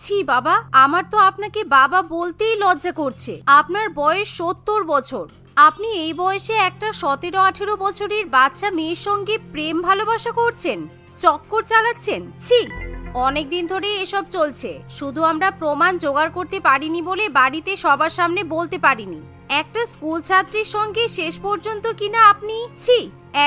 ছি বাবা, আমার তো আপনাকে বাবা বলতেই লজ্জা করছে। আপনার বয়স ৭০ বছর। আপনি এই বয়সে একটা ১৭-১৮ বছরের বাচ্চা মেয়ের সঙ্গে প্রেম ভালোবাসা করছেন, চক্কর চালাচ্ছেন। ছি, অনেকদিন ধরে এসব চলছে। শুধু আমরা প্রমাণ জোগাড় করতে পারিনি বলে বাড়িতে সবার সামনে বলতে পারিনি। একটা স্কুল ছাত্রীর সঙ্গে শেষ পর্যন্ত কিনা আপনি, ছি,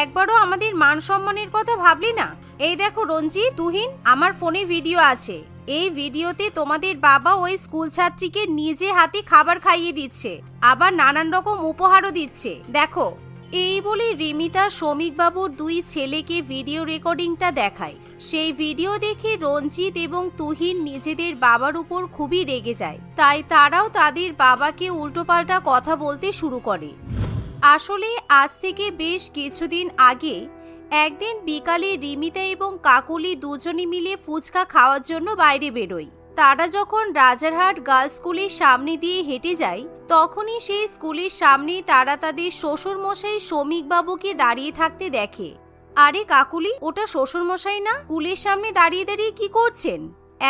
একবারও আমাদের মান সম্মানের কথা ভাবলি না। এই দেখো রঞ্জিত, তুহিন, আমার ফোনে ভিডিও আছে। এই ভিডিওতে তোমাদের বাবা ওই স্কুল ছাত্রীকে নিজে হাতে খাবার খাইয়ে দিচ্ছে, আবার নানান রকম উপহারও দিচ্ছে, দেখো। এই বলে রিমিতা শ্রমিক বাবুর দুই ছেলেকে ভিডিও রেকর্ডিংটা দেখায়। সেই ভিডিও দেখে রঞ্জিত এবং তুহিন নিজেদের বাবার উপর খুবই রেগে যায়। তাই তারাও তাদের বাবাকে উল্টোপাল্টা কথা বলতে শুরু করে। আসলে আজ থেকে বেশ কিছুদিন আগে একদিন বিকালে রিমিতা এবং কাকুলি দুজনে মিলে ফুচকা খাওয়ার জন্য বাইরে বেরোয়। তারা যখন রাজারহাট গার্লস স্কুলের সামনে দিয়ে হেঁটে যায়, তখনই সেই স্কুলের সামনে তারা তাদের শ্বশুর মশাই শ্রমিক বাবুকে দাঁড়িয়ে থাকতে দেখে। আরে কাকুলি, ওটা শ্বশুর মশাই না? স্কুলের সামনে দাঁড়িয়ে দাঁড়িয়ে কি করছেন?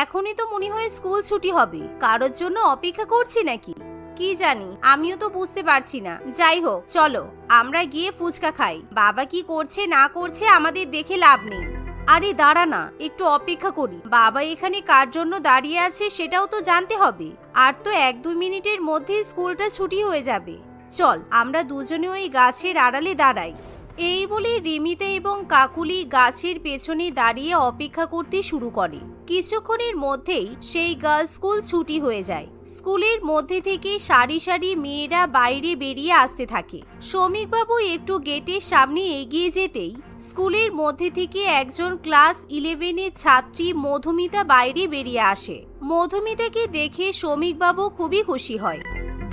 এখনই তো মনে হয় স্কুল ছুটি হবে, কারোর জন্য অপেক্ষা করছি নাকি? কি জানি, আমিও তো বুঝতে পারছি না। যাই হোক, চলো আমরা গিয়ে ফুচকা খাই। বাবা কি করছে না করছে আমাদের দেখে লাভ নেই। আরে দাঁড়া না, একটু অপেক্ষা করি। বাবা এখানে কার জন্য দাঁড়িয়ে আছে সেটাও তো জানতে হবে। আর তো ১-২ মিনিটের মধ্যেই স্কুলটা ছুটি হয়ে যাবে। চল আমরা দুজনে ওই গাছের আড়ালে দাঁড়াই। এই বলে রিমিতা এবং কাকুলি গাছের পেছনে দাঁড়িয়ে অপেক্ষা করতে শুরু করে। কিছুক্ষণের মধ্যেই সেই গার্লস স্কুল ছুটি হয়ে যায়। স্কুলের মধ্যে থেকে সারি সারি মেয়েরা বাইরে বেরিয়ে আসতে থাকে। শ্রমিকবাবু একটু গেটের সামনে এগিয়ে যেতেই স্কুলের মধ্যে থেকে একজন ক্লাস 11-এর ছাত্রী মধুমিতা বাইরে বেরিয়ে আসে। মধুমিতাকে দেখে শ্রমিকবাবু খুবই খুশি হয়।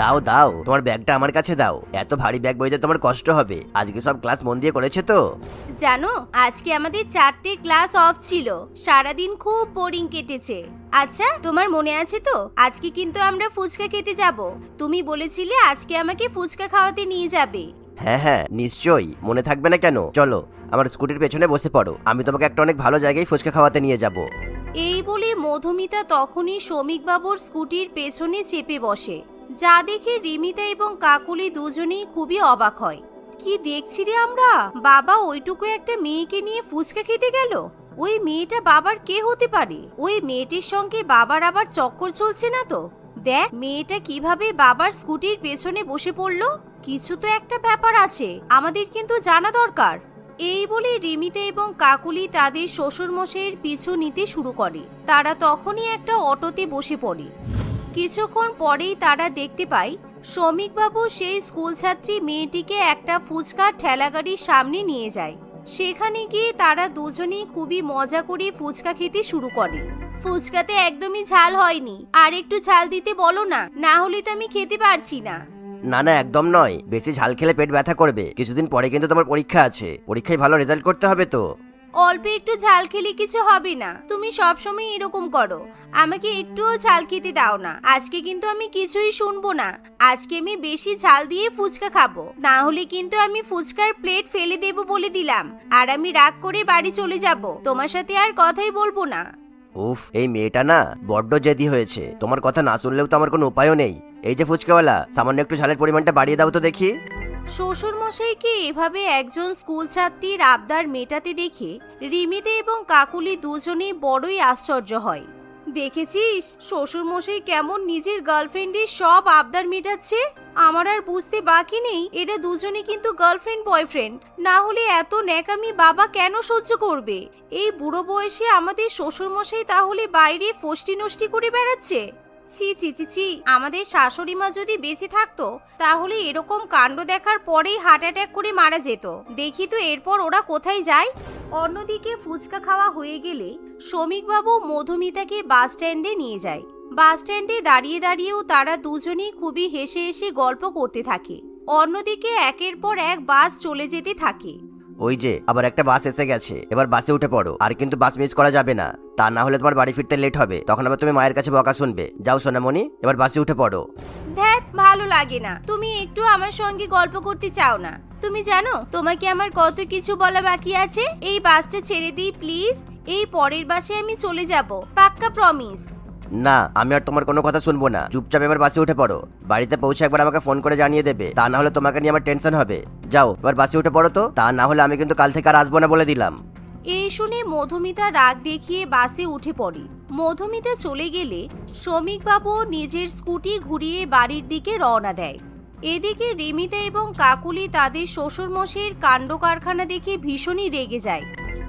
দাও দাও, তোমার ব্যাগটা আমার কাছে দাও। এত ভারী ব্যাগ বইতে তোমার কষ্ট হবে। আজকে সব ক্লাস মন দিয়ে করেছে তো? জানো, আজকে আমাদের 4টে ক্লাস অফ ছিল। সারাদিন খুব বোরিং কেটেছে। আচ্ছা, তোমার মনে আছে তো আজকে কিন্তু আমরা ফুচকা খেতে যাব? তুমি বলেছিলে আজকে আমাকে ফুচকা খাওয়াতে নিয়ে যাবে। হ্যাঁ হ্যাঁ, নিশ্চয়ই মনে থাকবে না কেন। চলো আমার স্কুটির পেছনে বসে পড়ো, আমি তোমাকে একটা অনেক ভালো জায়গায় ফুচকা খাওয়াতে নিয়ে যাব। এই বলে মধুমিতা তখনই শ্রমিকবাবুর স্কুটির পেছনে চেপে বসে। যা দেখে রিমিতা এবং কাকুলি দুজনেই খুবই অবাক হয়। কি দেখছি রে আমরা? বাবা ওইটুকু একটা মেয়েকে নিয়ে ফুচকা খেতে গেল। ওই মেয়েটা বাবার কে হতে পারে? ওই মেয়েটির সঙ্গে বাবার আবার চক্কর চলছে না তো? দেখ মেয়েটা কিভাবে বাবার স্কুটির পেছনে বসে পড়লো। কিছু তো একটা ব্যাপার আছে, আমাদের কিন্তু জানা দরকার। এই বলে রিমিতা এবং কাকুলি তাদের শ্বশুরমশাইয়ের পিছু নিতে শুরু করে। তারা তখনই একটা অটোতে বসে পড়ে। কিছুক্ষণ পরেই তারা দেখতে পায় শ্রমিকবাবু সেই স্কুল ছাত্রী মেয়েটিকে একটা ফুচকা ঠেলাগাড়ির সামনে নিয়ে যায়। সেখানে গিয়ে তারা দুজনেই খুবই মজা করে ফুচকা খেতে শুরু করে। ফুচকাতে একদমই ঝাল হয়নি, আর একটু ঝাল দিতে বলো না, না হলে তো আমি খেতে পারছি না। না না, একদম নয়। বেশি ঝাল খেলে পেট ব্যথা করবে। কিছুদিন পরে কিন্তু তোমার পরীক্ষা আছে, পরীক্ষায় ভালো রেজাল্ট করতে হবে তো। অল্প একটু ঝাল খেলে কিছু হবে না। তুমি সবসময় এরকম করো, আমাকে একটুও ঝাল খেতে দাও না। আজকে কিন্তু আমি কিছুই শুনবো না। আজকে আমি বেশি ঝাল দিয়ে ফুচকা খাবো, না হলে কিন্তু আমি ফুচকার প্লেট ফেলে দেবো বলে দিলাম। আর আমি রাগ করে বাড়ি চলে যাব, তোমার সাথে আর কথাই বলবো না। উফ, এই মেয়েটা না বড্ড জেদি হয়েছে। তোমার কথা না শুনলেও তো আমার কোনো উপায়ও নেই। এই যে ফুচকাওয়ালা, সামান্য একটু ঝালের পরিমাণটা বাড়িয়ে দাও তো দেখি। শ্বশুর মশাইকে এভাবে একজন স্কুল ছাত্রীর আবদার মেটাতে দেখে রিমিতা এবং কাকুলি দুজনেই বড়ই আশ্চর্য হয়। দেখেছিস শ্বশুর মশাই কেমন নিজের গার্লফ্রেন্ডের সব আবদার মেটাচ্ছে? আমার আর বুঝতে বাকি নেই এরা দুজনে কিন্তু গার্লফ্রেন্ড বয়ফ্রেন্ড। না হলে এত ন্যাকামি বাবা কেন সহ্য করবে? এই বুড়ো বয়সে আমাদের শ্বশুর মশাই তাহলে বাইরে ফষ্টি নষ্টি করে বেড়াচ্ছে? ছি ছি ছি ছি, আমাদের শাশুড়ি মা যদি বেঁচে থাকতো তাহলে এরকম কাণ্ড দেখার পরেই হার্ট অ্যাটাক করে মারা যেত। দেখি তো এরপর ওরা কোথায় যায়। অন্যদিকে ফুচকা খাওয়া হয়ে গেলে শ্রমিকবাবু মধুমিতাকে বাস স্ট্যান্ডে নিয়ে যায়। বাস স্ট্যান্ডে দাঁড়িয়ে দাঁড়িয়েও তারা দুজনেই খুবই হেসে হেসে গল্প করতে থাকে। অন্যদিকে একের পর এক বাস চলে যেতে থাকে। ওই যে আবার একটা বাস এসে গেছে, এবার বাসে উঠে পড়ো। আর কিন্তু বাস মিস করা যাবে না, তা না হলে তোমার বাড়ি ফিরতে লেট হবে। তখন আবার তুমি মায়ের কাছে বকা শুনবে। যাও সোনামণি, এবার বাসে উঠে পড়ো। ধ্যাত, ভালো লাগে না। তুমি একটু আমার সঙ্গে গল্প করতে চাও না? তুমি জানো তোমাকে আমার কত কিছু বলা বাকি আছে। এই বাসটা ছেড়ে দিই প্লিজ। এই পরের বাসে আমি চলে যাব, পাক্কা প্রমিস। না, আমি আর তোমার কোনো কথা শুনবো না। চুপচাপ এবার বাসে উঠে পড়ো। বাড়িতে পৌঁছে একবার আমাকে ফোন করে জানিয়ে দেবে, তা না হলে তোমাকে নিয়ে আমার টেনশন হবে। যাও এবার বাসে উঠে পড়ো তো, তা না হলে আমি কিন্তু কাল থেকে আর আসবো না বলে দিলাম। এই শুনে মধুমিতা রাগ দেখিয়ে বাসে উঠে পড়ে। মধুমিতা চলে গেলে শ্রমিকবাবু নিজের স্কুটি ঘুরিয়ে বাড়ির দিকে রওনা দেয়। এদিকে রিমিতা এবং কাকুলি তাদের শ্বশুরমশাইয়ের কাণ্ড কারখানা দেখে ভীষণই রেগে যায়।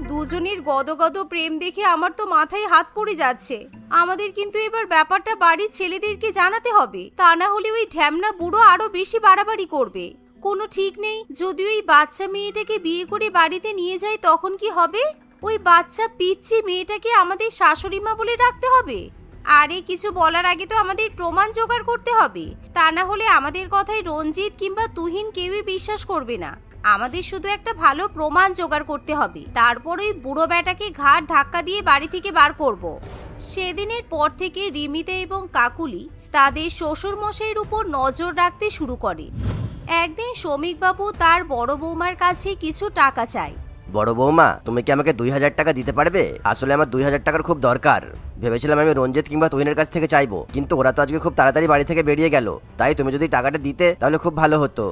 দুজনের গদগদ প্রেম দেখে আমার তো মাথায় হাত পড়ে যাচ্ছে। আমাদের কিন্তু এবার ব্যাপারটা বাড়ির ছেলেদেরকে জানাতে হবে, তা না হলে ওই ঢ্যামনা বুড়ো আরো বেশি বাড়াবাড়ি করবে। কোনো ঠিক নেই, যদি ওই বাচ্চা মেয়েটাকে বিয়ে করে বাড়িতে নিয়ে যায় তখন কি হবে? ওই বাচ্চা পিচ্চি মেয়েটাকে আমাদের শাশুড়ি মা বলে ডাকতে হবে। আরে কিছু বলার আগে তো আমাদের প্রমাণ জোগাড় করতে হবে, তা না হলে আমাদের কথায় রঞ্জিত কিংবা তুহিন কেউই বিশ্বাস করবে না। আমাদের শুধু একটা ভালো প্রমাণ জোগাড় করতে হবে, তারপর ওই বুড়ো ব্যাটাকে ঘাড় ধাক্কা দিয়ে বাড়ি থেকে বার করব। সেদিনের পর থেকে রিমিতা এবং কাকুলি তাদের শ্বশুর মশাইয়ের উপর নজর রাখতে শুরু করে। একদিন শ্রমিকবাবু তার বড় বৌমার কাছে কিছু টাকা চায়। বড় বৌমা, তুমি কি আমাকে 2000 টাকা দিতে পারবে? আসলে আমার 2000 টাকার খুব দরকার। ভেবেছিলাম আমি রঞ্জিত কিংবা তুহিনের কাছ থেকে চাইবো, কিন্তু ওরা তো আজকে খুব তাড়াতাড়ি বাড়ি থেকে বেরিয়ে গেল। তাই তুমি যদি টাকাটা দিতে তাহলে খুব ভালো হতো।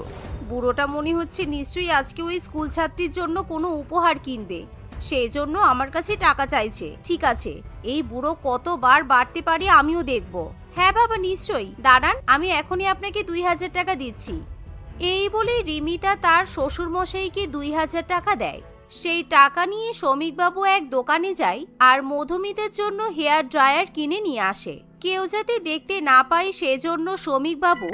বুড়োটা মনে হচ্ছে নিশ্চয়ই আজকে ওই স্কুল ছাত্রীর জন্য কোনো উপহার কিনবে, সেই জন্য আমার কাছে টাকা চাইছে। ঠিক আছে, এই বুড়ো কতবার বাড়তে পারে আমিও দেখব। হ্যাঁ বাবা, নিশ্চয়ই, দাঁড়ান, আমি এখনই আপনাকে 2000 টাকা দিচ্ছি। এই বলে রিমিতা তার শ্বশুর মশাইকে 2000 টাকা দেয়। সেই টাকা নিয়ে শ্রমিকবাবু এক দোকানে যায় আর মধুমিতার জন্য হেয়ার ড্রায়ার কিনে নিয়ে আসে। কেউ যাতে দেখতে না পায় সেজন্য শ্রমিকবাবু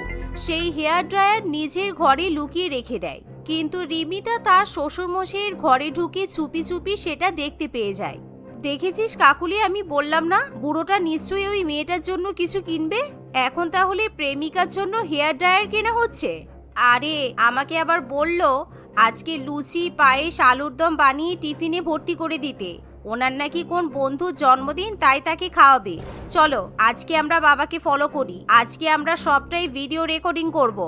সেই হেয়ার ড্রায়ার নিজের ঘরে লুকিয়ে রেখে দেয়। কিন্তু রিমিতা তার শ্বশুরমশাইয়ের ঘরে ঢুকে চুপি চুপি সেটা দেখতে পেয়ে যায়। দেখেছিস কাকুলি, আমি বললাম না বুড়োটা নিশ্চয়ই ওই মেয়েটার জন্য কিছু কিনবে। এখন তাহলে প্রেমিকার জন্য হেয়ার ড্রায়ার কেনা হচ্ছে। আরে আমাকে আবার বললো আজকে লুচি পায়েস আলুর দম বানিয়ে টিফিনে ভর্তি করে দিতে। ওনার নাকি কোন বন্ধুর জন্মদিন, তাই তাকে খাওয়াবে। চলো আজকে আমরা বাবাকে ফলো করি, আজকে আমরা সবটাই ভিডিও রেকর্ডিং করব।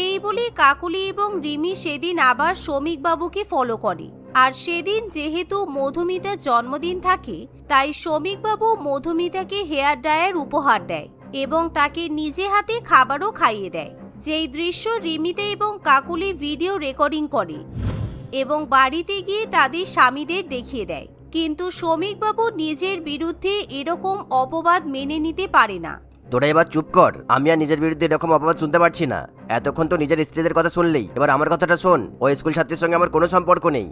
এই বলে কাকুলি এবং রিমি সেদিন আবার শ্রমিকবাবুকে ফলো করে। আর সেদিন যেহেতু মধুমিতার জন্মদিন থাকে, তাই শ্রমিকবাবু মধুমিতাকে হেয়ার ড্রায়ার উপহার দেয় এবং তাকে নিজে হাতে খাবারও খাইয়ে দেয়। যেই দৃশ্য রিমিতা এবং কাকুলি ভিডিও রেকর্ডিং করে এবং বাড়িতে গিয়ে তাদের স্বামীদের দেখিয়ে দেয়। কিন্তু শ্রমিকবাবু নিজের বিরুদ্ধে এরকম অপবাদ মেনে নিতে পারে না। তোরা এবার চুপ কর, আমি আর নিজের বিরুদ্ধে এরকম অপবাদ শুনতে পারছি না। এতক্ষণ তো নিজের স্ত্রীদের কথা শুনলেই, এবার আমার কথাটা শোন। ওই স্কুল ছাত্রীর সঙ্গে আমার কোনো সম্পর্ক নেই।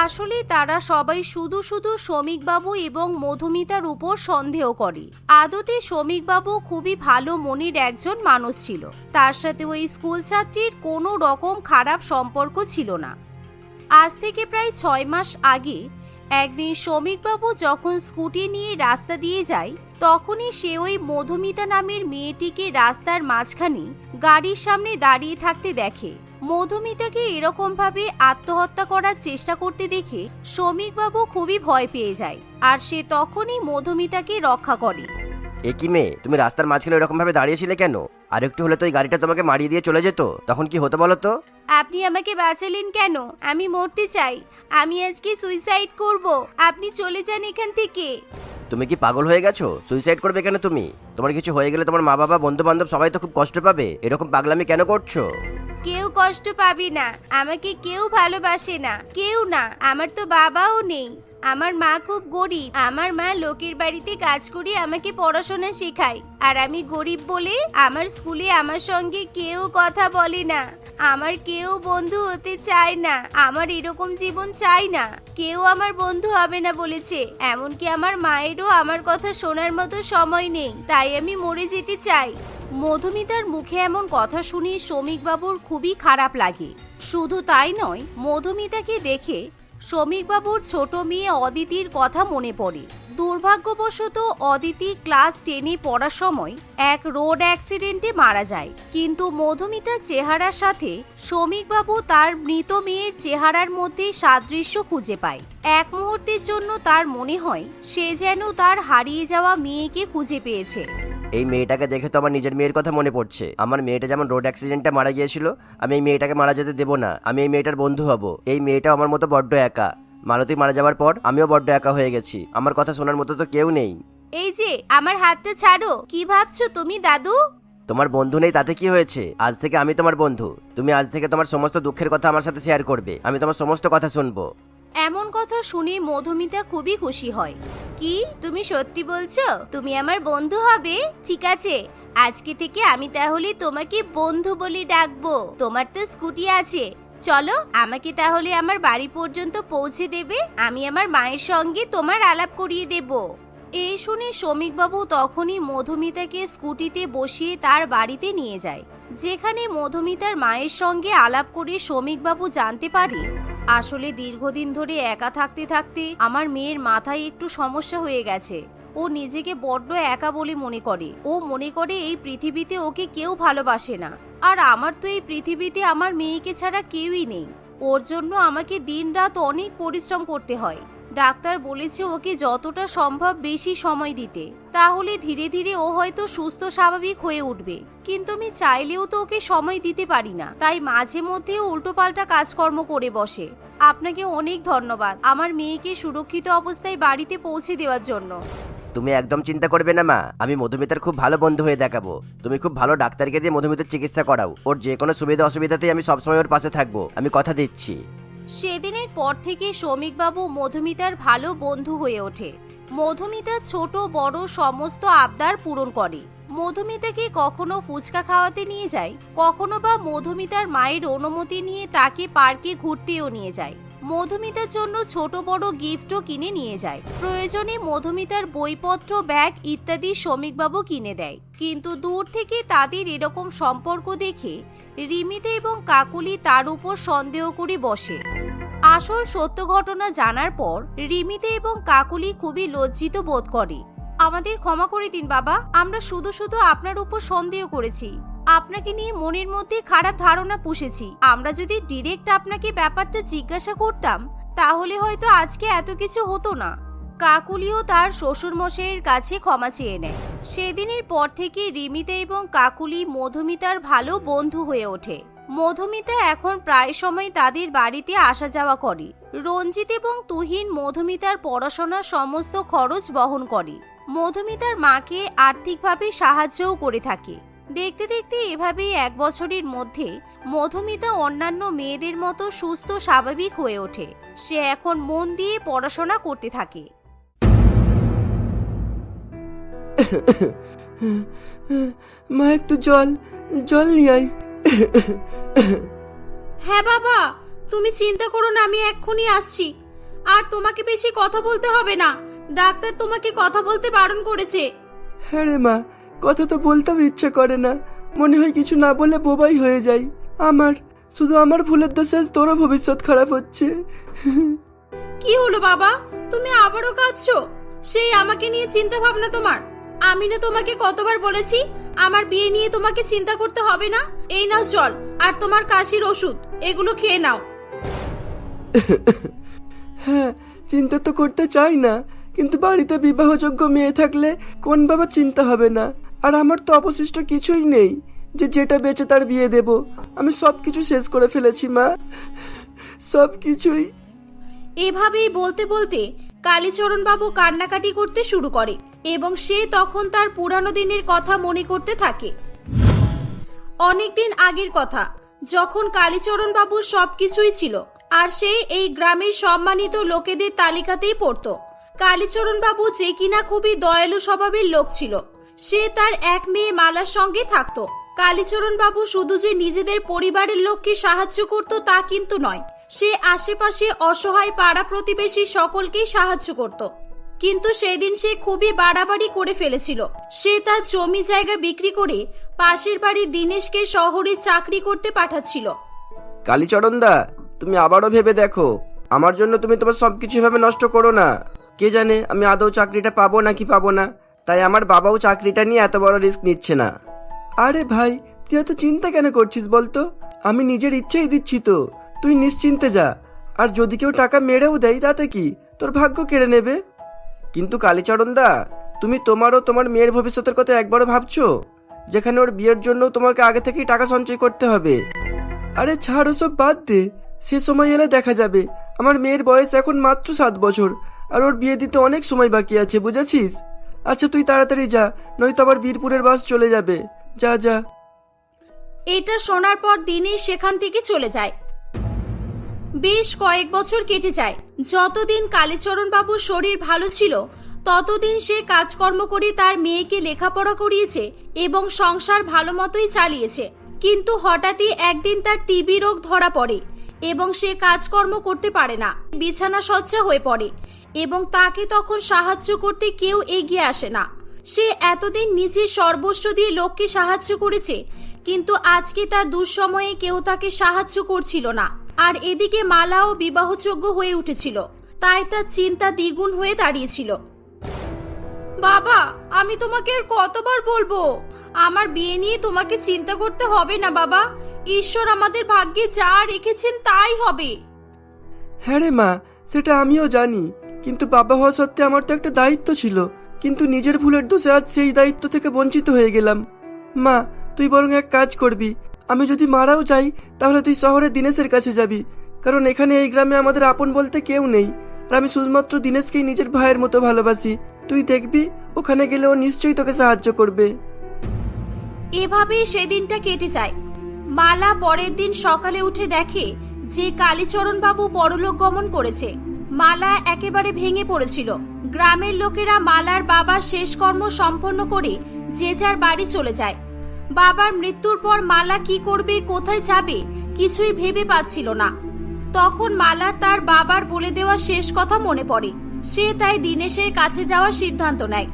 আসলে তারা সবাই শুধু শুধু শ্রমিকবাবু এবং মধুমিতার উপর সন্দেহ করে। আদতে শ্রমিকবাবু খুবই ভালো মনের একজন মানুষ ছিল, তার সাথে ওই স্কুল ছাত্রীর কোনো রকম খারাপ সম্পর্ক ছিল না। আজ থেকে প্রায় 6 মাস আগে একদিন শ্রমিকবাবু যখন স্কুটি নিয়ে রাস্তা দিয়ে যায়, তখনই সে ওই মধুমিতা নামের মেয়েটিকে রাস্তার মাঝখানে গাড়ির সামনে দাঁড়িয়ে থাকতে দেখে। মধুমিতাকে এরকম ভাবে আত্মহত্যা করার চেষ্টা করতে দেখে শ্রমিকবাবু খুবই ভয় পেয়ে যায় আর সে তখনই মধুমিতাকে রক্ষা করে। এ কি মেয়ে, তুমি রাস্তার মাঝখানে এরকম ভাবে দাঁড়িয়েছিলে কেন? আর একটু হলে তো এই গাড়িটা তোমাকে মারিয়ে দিয়ে চলে যেত, তখন কি হতো বলো তো? আপনি আমাকে বাঁচালেন কেন? আমি মরতে চাই, আমি আজকে সুইসাইড করব, আপনি চলে যান এখান থেকে। তুমি কি পাগল হয়ে গেছো? সুইসাইড করবে কেন তুমি? তোমার কিছু হয়ে গেলে তোমার মা বাবা বন্ধু বান্ধব সবাই তো খুব কষ্ট পাবে। এরকম পাগলামি কেন করছো? কেউ কষ্ট পাবে না, আমাকে কেউ ভালোবাসে না, কেউ না। আমার তো বাবাও নেই, আমার মা খুব গরিব। আমার মা লোকের বাড়িতে কাজ করে আমাকে পড়াশোনা শেখায়, আর আমি গরিব বলে আমার স্কুলে আমার সঙ্গে কেউ কথা বলে না, আমার কেউ বন্ধু হতে চায় না। আমার এরকম জীবন চাই না, কেউ আমার বন্ধু হবে না বলেছে। এমনকি আমার মায়েরও আমার কথা শোনার মতো সময় নেই, তাই আমি মরে যেতে চাই। মধুমিতার মুখে এমন কথা শুনে শ্রমিকবাবুর খুবই খারাপ লাগে। শুধু তাই নয়, মধুমিতাকে দেখে শ্রমিকবাবুর ছোট মেয়ে অদিতির কথা মনে পড়ে। দুর্ভাগ্যবশত অদিতি ক্লাস 10-এ পড়ার সময় এক রোড অ্যাক্সিডেন্টে মারা যায়। কিন্তু মধুমিতার চেহারার সাথে শ্রমিকবাবু তার মৃত মেয়ের চেহারার মধ্যে সাদৃশ্য খুঁজে পায়। এক মুহূর্তের জন্য তার মনে হয় সে যেন তার হারিয়ে যাওয়া মেয়েকে খুঁজে পেয়েছে। এই মেয়েটাকে দেখে তো আমার নিজের মেয়ের কথা মনে পড়ছে। আমার মেয়েটা যেমন রোড অ্যাক্সিডেন্টে মারা গিয়েছিল, আমি এই মেয়েটাকে মারা যেতে দেবো না। আমি এই মেয়েটার বন্ধু হব। এই মেয়েটাও আমার মতো বড্ড একা। মালতী মারা যাওয়ার পর আমিও বড্ড একা হয়ে গেছি। আমার কথা শোনার মতো তো কেউ নেই। এই যে আমার হাতটা ছাড়ো। কি ভাবছো তুমি দাদু? তোমার বন্ধু নেই তাতে কি হয়েছে? আজ থেকে আমি তোমার বন্ধু। তুমি আজ থেকে তোমার সমস্ত দুঃখের কথা আমার সাথে শেয়ার করবে। আমি তোমার সমস্ত কথা শুনবো। এমন কথা শুনে মধুমিতা খুবই খুশি হয়। কি তুমি সত্যি বলছো? তুমি আমার বন্ধু হবে? ঠিক আছে, আজকে থেকে আমি তাহলে তোমাকে বন্ধু বলে ডাকবো। তোমার তো স্কুটি আছে, চলো আমাকে তাহলে আমার বাড়ি পর্যন্ত পৌঁছে দেবে। আমি আমার মায়ের সঙ্গে তোমার আলাপ করিয়ে দেব। এই শুনে শ্রমিকবাবু তখনই মধুমিতাকে স্কুটিতে বসিয়ে তার বাড়িতে নিয়ে যায়, যেখানে মধুমিতার মায়ের সঙ্গে আলাপ করে শ্রমিকবাবু জানতে পারে আসলে দীর্ঘদিন ধরে একা থাকতে থাকতে আমার মেয়ের মাথায় একটু সমস্যা হয়ে গেছে। ও নিজেকে বড্ড একা বলে মনে করে। ও মনে করে এই পৃথিবীতে ওকে কেউ ভালোবাসে না। আর আমার তো এই পৃথিবীতে আমার মেয়েকে ছাড়া কেউই নেই। ওর জন্য আমাকে দিনরাত অনেক পরিশ্রম করতে হয়। ডাক্তার বলেছে ওকে যতটা সম্ভব বেশি সময় দিতে, তাহলে ধীরে ধীরে ও হয়তো সুস্থ স্বাভাবিক হয়ে উঠবে। কিন্তু আমি চাইলেও তো ওকে সময় দিতে পারি না, তাই মাঝে মধ্যে উল্টোপাল্টা কাজকর্ম করে বসে। আপনাকে অনেক ধন্যবাদ আমার মেয়েকে সুরক্ষিত অবস্থায় বাড়িতে পৌঁছে দেওয়ার জন্য। তুমি একদম চিন্তা করবে না মা, আমি মধুমিতার খুব ভালো বন্ধু হয়ে দেখাবো। তুমি খুব ভালো ডাক্তারকে দিয়ে মধুমিতার চিকিৎসা করাও। ওর যে কোনো সুবিধা অসুবিধাতেই আমি সবসময় ওর পাশে থাকবো, আমি কথা দিচ্ছি। সেদিনের পর থেকে শ্রমিকবাবু মধুমিতার ভালো বন্ধু হয়ে ওঠে। মধুমিতা ছোট বড় সমস্ত আবদার পূরণ করে। মধুমিতাকে কখনো ফুচকা খাওয়াতে নিয়ে যায়, কখনো বা মধুমিতার মায়ের অনুমতি নিয়ে তাকে পার্কে ঘুরতেও নিয়ে যায়। মধুমিতার জন্য ছোট বড় গিফটও কিনে নিয়ে যায়। প্রয়োজনে মধুমিতার বইপত্র, ব্যাগ ইত্যাদি শ্রমিকবাবু কিনে দেয়। কিন্তু দূর থেকে তাদের এরকম সম্পর্ক দেখে রিমিতা এবং কাকুলি তার উপর সন্দেহ করে বসে। আসল সত্য ঘটনা জানার পর রিমিতা এবং কাকুলি খুবই লজ্জিত বোধ করে। আমাদের ক্ষমা করে দিন বাবা, আমরা শুধু শুধু আপনার উপর সন্দেহ করেছি। আপনাকে নিয়ে মনের মধ্যে খারাপ ধারণা পুষেছি। আমরা যদি ডিরেক্ট আপনাকে ব্যাপারটা জিজ্ঞাসা করতাম তাহলে হয়তো আজকে এত কিছু হতো না। কাকুলিও তার শ্বশুর মশাইয়ের কাছে ক্ষমা চেয়ে নেয়। সেদিনের পর থেকে রিমিতা এবং কাকুলি মধুমিতার ভালো বন্ধু হয়ে ওঠে। মধুমিতা এখন প্রায় সময় তাদের বাড়িতে আসা যাওয়া করে। রঞ্জিত এবং তুহিন মধুমিতার পড়াশোনার সমস্ত খরচ বহন করে। মধুমিতার মাকে আর্থিকভাবে সাহায্যও করে থাকে। দেখতে দেখতে এভাবেই 1 বছরের মধ্যে মধুমিতা অন্যান্য মেয়েদের মতো সুস্থ স্বাভাবিক হয়ে ওঠে। সে এখন মন দিয়ে পড়াশোনা করতে থাকে। মা একটু জল জল নিয়ে আয়। হ্যাঁ বাবা, তুমি চিন্তা করো না, আমি এক্ষুনি আসছি। আর তোমাকে বেশি কথা বলতে হবে না, ডাক্তার তোমাকে কথা বলতে বারণ করেছে। হ্যাঁ রে মা, কথা তো বলতেও ইচ্ছে করে না। মনে হয় কিছু না বলে বোবাই হয়ে যাই। শুধু আমার ভুলের দোষে তোরও ভবিষ্যৎ খারাপ হচ্ছে। কি হলো বাবা, তুমি আবারও কাঁদছো? সেই আমাকে নিয়ে চিন্তা ভাবনা তোমার? আমি না তোমাকে কতবার বলেছি আমার বিয়ে নিয়ে তোমাকে চিন্তা করতে হবে না। এই নাও জল আর তোমার কাশির ওষুধ, এগুলো খেয়ে নাও। হ্যাঁ, চিন্তা তো করতে চাই না, কিন্তু বাড়িতে বিবাহযোগ্য মেয়ে থাকলে কোন বাবা চিন্তা হবে না। আর আমার তো অবশিষ্ট কিছুই নেই যে যেটা বেঁচে তার বিয়ে দেব। আমি সবকিছু শেষ করে ফেলেছি মা, সবকিছুই। এভাবেই বলতে বলতে কালীচরণ বাবু কান্নাকাটি করতে শুরু করে এবং সে তখন তার পুরানো দিনের কথা মনে করতে থাকে। অনেকদিন আগের কথা, যখন কালীচরণ বাবুর সবকিছুই ছিল আর সে এই গ্রামের সম্মানিত লোকেদের তালিকাতেই পড়তো। কালীচরণ বাবু যে কিনা খুবই দয়ালু স্বভাবের লোক ছিল। সে তার এক মেয়ে মালার সঙ্গে থাকতো। কালীচরণ বাবু শুধু যে নিজেদের পরিবারের লোককে সাহায্য করত তা কিন্তু নয়, সে আশেপাশে অসহায় পাড়া প্রতিবেশী সকলকেই সাহায্য করত। কিন্তু সেদিন সে খুবই বাড়াবাড়ি করে ফেলেছিল। সে তার জমি জায়গা বিক্রি করে পাশের বাড়ির দিনেশকে শহরে চাকরি করতে পাঠাচ্ছিল। কালীচরণ দা, তুমি আবারও ভেবে দেখো। আমার জন্য তুমি তোমার সবকিছু ভাবে নষ্ট করো না। কে জানে আমি আদৌ চাকরিটা পাবো নাকি পাবো না। তাই আমার বাবাও চাকরিটা নিয়ে এত বড় রিস্ক নিচ্ছে না। আরে ভাই, তুই এত চিন্তা কেন করছিস বলতো? আমি নিজের ইচ্ছেই দিচ্ছি তো, তুই নিশ্চিন্তে যা। আর যদি কেউ টাকা মেরেও দেয় তাতে কি, তোর ভাগ্য কেড়ে নেবে। কিন্তু কালীচরণ দা, তুমি তোমার ও তোমার মেয়ের ভবিষ্যতের কথা একবারও ভাবছো? যেখানে ওর বিয়ের জন্য তোমাকে আগে থেকেই টাকা সঞ্চয় করতে হবে। আরে ছাড়, ওসব বাদ দে, সে সময় এলে দেখা যাবে। আমার মেয়ের বয়স এখন মাত্র 7 বছর, আর ওর বিয়ে দিতে অনেক সময় বাকি আছে, বুঝেছিস? আচ্ছা তুই তাড়াতাড়ি যা, নয়তো আবার বীরপুরের বাস চলে যাবে। যা যা। এটা শোনার পর দিনেশ সেখান থেকে চলে যায়। বেশ কয়েক বছর কেটে যায়। যতদিন কালীচরণ বাবুর শরীর ভালো ছিল ততদিন সে কাজকর্ম করে তার মেয়েকে লেখাপড়া করিয়েছে এবং সংসার ভালো মতোই চালিয়েছে। কিন্তু হঠাৎই একদিন তার টিবি রোগ ধরা পড়ে এবং সে কাজকর্ম করতে পারে না, বিছানা শয্যা হয়ে পড়ে এবং তাকে তখন সাহায্য করতে কেউ এগিয়ে আসে না। সে এতদিন নিজের সর্বস্ব দিয়ে লোককে সাহায্য করেছে, কিন্তু আজকে তার দুঃসময়ে কেউ তাকে সাহায্য করছিল না। আর এদিকে মালাও বিবাহযোগ্য হয়ে উঠেছিল, তাই তার চিন্তা দ্বিগুণ হয়ে দাঁড়িয়েছিল। বাবা, আমি তোমাকে আর কতবার বলবো আমার বিয়ে নিয়ে তোমাকে চিন্তা করতে হবে না বাবা। ঈশ্বর আমাদের ভাগ্যে যা রেখেছেন তাই হবে। হ্যাঁ রে মা, সেটা আমিও জানি, কিন্তু বাবা হওয়া সত্ত্বে আমার তো একটা দায়িত্ব ছিল, কিন্তু নিজের ভুলের দোষে আজ সেই দায়িত্ব থেকে বঞ্চিত হয়ে গেলাম। মা, তুই বরং এক কাজ করবি, আমি যদি মারাও যাই তাহলে তুই শহরে দিনেশের কাছে যাবি, কারণ এখানে এই গ্রামে আমাদের আপন বলতে কেউ নেই, আর আমি শুধুমাত্র দিনেশকেই নিজের ভাইয়ের মতো ভালোবাসি। তুই দেখবি ওখানে গেলে ও নিশ্চয়ই তোকে সাহায্য করবে। এভাবেই সেদিনটা কেটে যায়। মালা পরের দিন সকালে উঠে দেখে যে কালীচরণ বাবু পরলোক গমন করেছে। মালা একেবারে ভেঙে পড়েছিল। গ্রামের লোকেরা মালার বাবার শেষ কর্ম সম্পন্ন করে যে যার বাড়ি চলে যায়। বাবার মৃত্যুর পর মালা কি করবে, কোথায় যাবে কিছুই ভেবে পাচ্ছিল না। তখন মালার তার বাবার বলে দেওয়া শেষ কথা মনে পড়ে। সে তাই দিনেশের কাছে যাওয়ার সিদ্ধান্ত নেয়।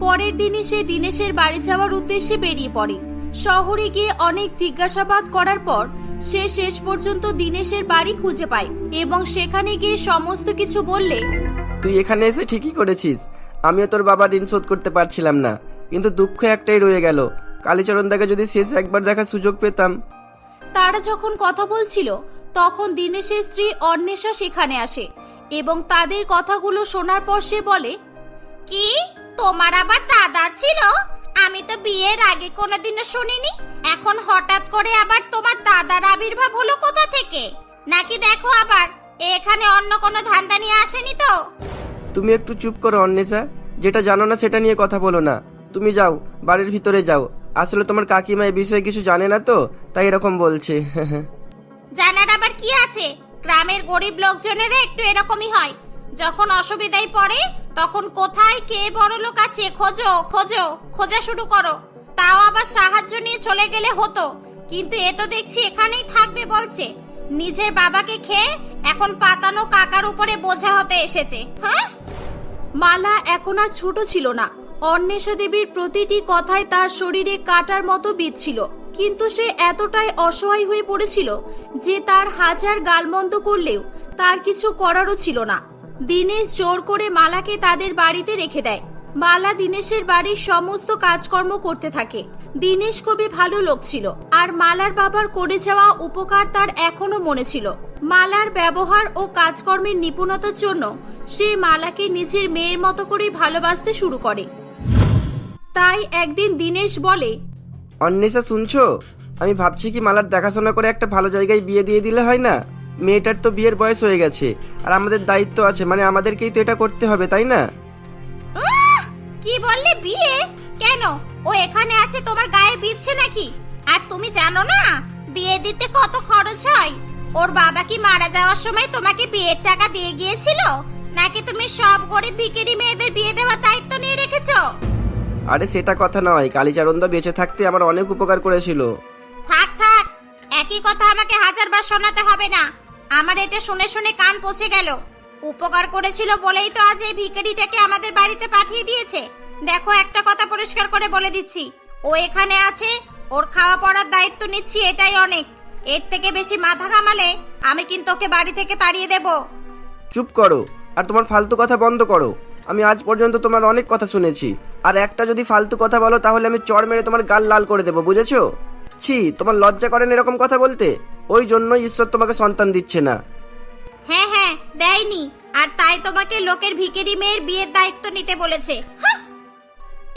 পরের দিনই সে দিনেশের বাড়ি যাওয়ার উদ্দেশ্যে বেরিয়ে পড়ে। শহরে গিয়ে অনেক জিজ্ঞাসাবাদ করার পর সে শেষ পর্যন্ত দিনেশের বাড়ি খুঁজে পায় এবং সেখানে গিয়ে সমস্ত কিছু বললে, তুই এখানে এসে ঠিকই করেছিস, আমিও তোর বাবার ঋণ শোধ করতে পারছিলাম না, কিন্তু দুঃখ একটাই রয়ে গেল, কালীচরণ দাকে যদি শেষ একবার দেখার সুযোগ পেতাম। তারা যখন কথা বলছিল তখন দিনেশের স্ত্রী অন্বেষা সেখানে আসে এবং তাদের কথাগুলো শোনার পর সে বলে, কি তোমার আবার দাদা ছিল? আমি তো বিয়ের আগে কোনোদিনও শুনিনি, এখন হঠাৎ করে আবার তোমার দাদার আবির্ভাব হলো কোথা থেকে? নাকি দেখো আবার এখানে অন্য কোনো ধান্দা নিয়ে আসেনি তো? তুমি একটু চুপ করো অন্বেষা, যেটা জানো না সেটা নিয়ে কথা বলো না। তুমি যাও, বাড়ির ভিতরে যাও, আসলে তোমার কাকিমা এই বিষয়ে কিছু জানে না তো, তাই এরকম বলছে। জানার আবার কি আছে, গ্রামের গরিব লোকজনেরা একটু এরকমই হয়, যখন অসুবিধায় পড়ে তখন কোথায় কে বড় লোক আছে খোঁজো খোঁজো খোঁজা শুরু করো। তাও আবার সাহায্য নিয়ে চলে গেলে হতো, কিন্তু এ তো দেখছি এখানেই থাকবে বলছে। নিজের বাবাকে খেয়ে এখন পাতানো কাকার উপরে বোঝা হতে এসেছে। হ্যাঁ, মালা এখন আর ছোট ছিল না। অন্বেষা দেবীর প্রতিটি কথায় তার শরীরে কাটার মতো বিঁধছিল, কিন্তু সে এতটাই অসহায় হয়ে পড়েছিল যে তার হাজার গালমন্দ করলেও তার কিছু করারও ছিল না। দিনেশ জোর করে মালাকে তাদের বাড়িতে রেখে দেয়। মালা দিনেশের বাড়ির সমস্ত কাজকর্ম করতে থাকে। দিনেশ খুবই ভালো লোক ছিল, আর মালার বাবার করে যাওয়া উপকার তার এখনো মনে ছিল। মালার ব্যবহার ও কাজকর্মের নিপুণতার জন্য সে মালাকে নিজের মেয়ের মতো করে ভালোবাসতে শুরু করে। তাই একদিন দিনেশ বলে, অন্বেষা শুনছো, আমি ভাবছি কি মালার দেখাশোনা করে একটা ভালো জায়গায় বিয়ে দিয়ে দিলে হয় না? মেয়েটার তো বিয়ের বয়স হয়ে গেছে, আর আমাদের দায়িত্ব আছে, মানে আমাদেরকেই তো এটা করতে হবে, তাই না? কি বললে, বিয়ে? কেন, ও এখানে আছে তোমার গায়ে বিঁধছে নাকি? আর তুমি জানো না বিয়ে দিতে কত খরচ হয়? ওর বাবা কি মারা যাওয়ার সময় তোমাকে বিয়ের টাকা দিয়ে গিয়েছিল, নাকি তুমি সব গরিব ভিখারি মেয়েদের বিয়ে দেওয়ার দায়িত্ব নিয়ে রেখেছো? আরে সেটা কথা নয়, কালীচরণদা বেঁচে থাকতে আমার অনেক উপকার করেছিল। থাক থাক, একই কথা আমাকে হাজারবার শোনাতে হবে না। আমার এটা শুনে শুনে কান পচে গেল। উপকার করেছিল বলেই তো আজ এই ভিখারিটাকে আমাদের বাড়িতে পাঠিয়ে দিয়েছে। দেখো, একটা কথা পরিষ্কার করে বলে দিচ্ছি, ও এখানে আছে, ওর খাওয়া পড়ার দায়িত্ব নিচ্ছি, এটাই অনেক। এর থেকে বেশি মাথা ঘামালে আমি কিন্তু ওকে বাড়ি থেকে তাড়িয়ে দেব। চুপ করো, আর তোমার ফালতু কথা বন্ধ করো। আমি আজ পর্যন্ত তোমার অনেক কথা শুনেছি, আর একটা যদি ফালতু কথা বলো তাহলে আমি চড় মেরে তোমার গাল লাল করে দেবো, বুঝেছো? ছি, তোমার লজ্জা করেন এরকম কথা বলতে? ওই জন্যই ঈশ্বর তোমাকে সন্তান দিচ্ছে না। হ্যাঁ হ্যাঁ, দেয়নি, আর তাই তোমাকে লোকের ভিখারি মেয়ের বিয়ের দায়িত্ব নিতে বলেছে।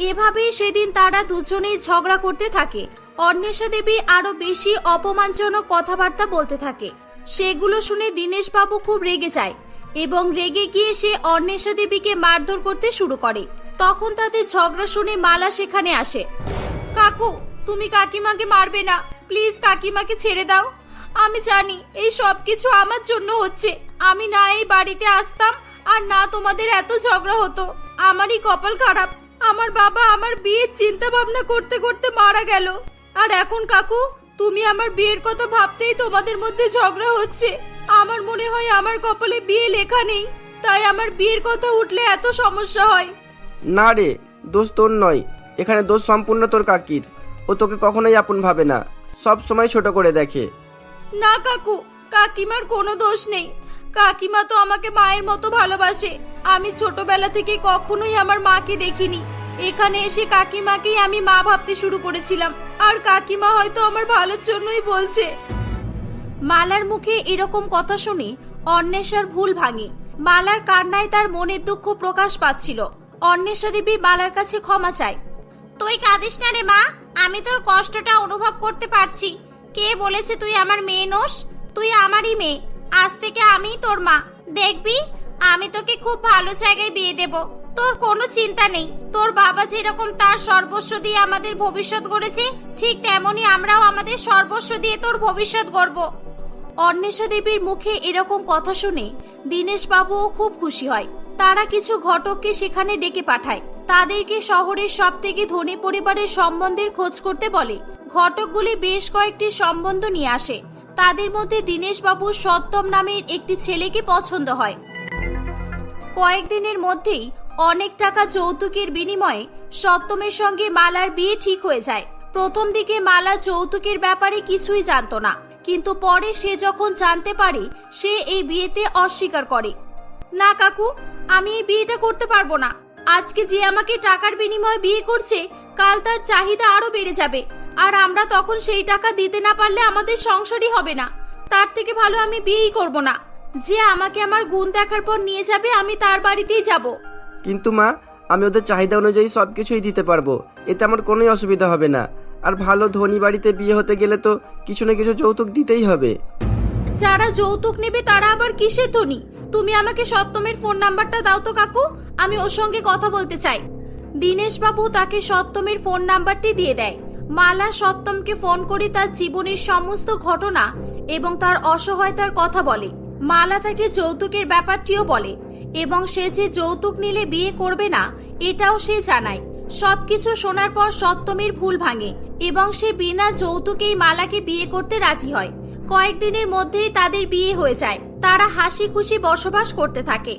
এভাবেই সেদিন তারা দুজনেই ঝগড়া করতে থাকে। অন্বেষা দেবী আরো বেশি অপমানজনক কথাবার্তা বলতে থাকে। সেগুলো শুনে দীনেশ বাবু খুব রেগে যায় এবং রেগে গিয়ে সে অন্বেষা দেবীকে মারধর করতে শুরু করে। তখন তাদের ঝগড়া শুনে মালা সেখানে আসে। কাকু, তুমি কাকিমাকে মারবে না, প্লিজ কাকিমাকে ছেড়ে দাও। আমি জানি এই সব কিছু আমার জন্য হচ্ছে। আমি না এই বাড়িতে আসতাম আর না তোমাদের এত ঝগড়া হতো। আমারই কপাল খারাপ, আমার বাবা আমার বিয়ের চিন্তা ভাবনা করতে করতে মারা গেল। আর এখন কাকু, তুমি আমার বিয়ের কথা ভাবতেই তোমাদের মধ্যে ঝগড়া হচ্ছে। আমার মনে হয় আমার কপালে বিয়ে লেখা নেই, তাই আমার বিয়ের কথা উঠলে এত সমস্যা হয়। না রে, দোষ তোর নয়, এখানে দোষ সম্পূর্ণ তোর কাকির। ও তোকে কখনোই আপন ভাবে না, সব সময় ছোট করে দেখে। না কাকু, কাকিমার কোনো দোষ নেই। কাকিমা তো আমাকে মায়ের মতো ভালোবাসে। আমি ছোটবেলা থেকে কখনোই আমার মাকে দেখিনি। এখানে এসে কাকিমাকেই আমি মা ভাবতে শুরু করেছিলাম, আর কাকিমা হয়তো আমার ভালোর জন্যই বলছে। মালার মুখে এরকম কথা শুনে অন্বেষার ভুল ভাঙে। মালার কান্নায় তার মনের দুঃখ প্রকাশ পাচ্ছিল। অন্বেষা দেবী মালার কাছে ক্ষমা চায়। তুই কাঁদিস না রে মা, আমি তোর কষ্টটা অনুভব করতে পারছি। কে বলেছে তুই আমার মেয়ে নোস? তুই আমারই মেয়ে। আজ থেকে আমিই তোর মা। দেখবি, আমি তোকে খুব ভালো জায়গায় বিয়ে দেব। তোর কোনো চিন্তা নেই। তোর বাবা যেরকম তার সর্বস্ব দিয়ে আমাদের ভবিষ্যৎ গড়েছে, ঠিক তেমনি আমরাও আমাদের সর্বস্ব দিয়ে তোর ভবিষ্যৎ গড়ব। অন্বেষা দেবীর মুখে এরকম কথা শুনে দীনেশ বাবুও খুব খুশি হয়। তারা কিছু ঘটককে সেখানে ডেকে পাঠায়। তাদেরকে শহরের সবথেকে ধনী পরিবারের সম্বন্ধের খোঁজ করতে বলে। ঘটকগুলি বেশ কয়েকটি সম্বন্ধ নিয়ে আসে। তাদের মধ্যে দীনেশ বাবুর সত্তম নামের একটি ছেলেকে পছন্দ হয়। কয়েকদিনের মধ্যেই অনেক টাকা যৌতুকের বিনিময়ে সত্তমের সঙ্গে মালার বিয়ে ঠিক হয়ে যায়। প্রথম দিকে মালা যৌতুকের ব্যাপারে কিছুই জানতো না, কিন্তু পরে সে যখন জানতে পারে, সে এই বিয়েতে অস্বীকার করে। না কাকু, আমি এই বিয়েটা করতে পারবো না। আজকে যে আমাকে টাকার বিনিময়ে বিয়ে করছে, কাল তার চাহিদা আরো বেড়ে যাবে, আর আমরা তখন সেই টাকা দিতে না পারলে আমাদের সংসারই হবে না। তার থেকে ভালো আমি বিয়েই করব না। যে আমাকে আমার গুণ দেখার পর নিয়ে যাবে, আমি তার বাড়িতেই যাব। কিন্তু মা, আমি ওদের চাহিদা অনুযায়ী সবকিছুই দিতে পারবো, এতে আমার কোনোই অসুবিধা হবে না। আর ভালো ধনী বাড়িতে বিয়ে হতে গেলে তো কিছু না কিছু যৌতুক দিতেই হবে। যারা যৌতুক নেবে তারা আবার কিসের ধনী? তুমি আমাকে সত্তমের ফোন নাম্বারটা দাও তো কাকু, আমি ওর সঙ্গে কথা বলতে চাই। দীনেশ বাবু তাকে সত্তমের ফোন নাম্বারটি দিয়ে দেয়। মালা সত্তমকে ফোন করে তার জীবনের সমস্ত ঘটনা এবং তার অসহায়তার কথা বলে। মালা তাকে যৌতুকের ব্যাপারটিও বলে এবং সে যে যৌতুক নিলে বিয়ে করবে না এটাও সে জানায়। সবকিছু শোনার পর সত্তমের ভুল ভাঙে এবং সে বিনা যৌতুকেই মালাকে বিয়ে করতে রাজি হয়। কয়েকদিনের মধ্যেই তাদের বিয়ে হয়ে যায়। তারা হাসি খুশি বসবাস করতে থাকে।